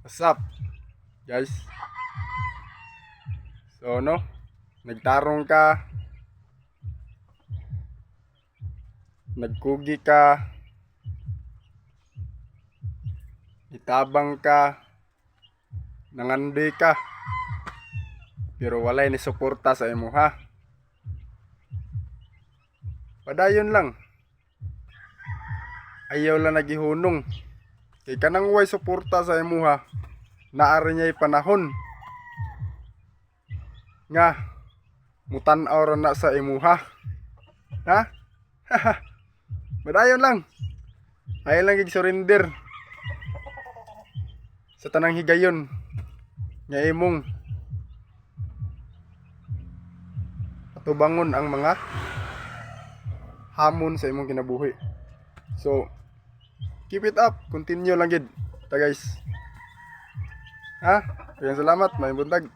What's up, guys? So, nagtarong ka, nagkugi ka, itabang ka, nangandoy ka, pero walay ni suporta sa imo ha. Padayon lang. Ayaw lang nagihunong. Kay kanang way suporta sa imo ha. Naari niya'y panahon nga mutan-aw ra na sa imo ha. Ha? Padayon lang. Ayaw lang gig-surrender sa tanang higayon nga imong atubangon ang mga hamon sa imong kinabuhi. So, keep it up, continue lang gid ta guys. Ha? Kaya salamat, may buntag.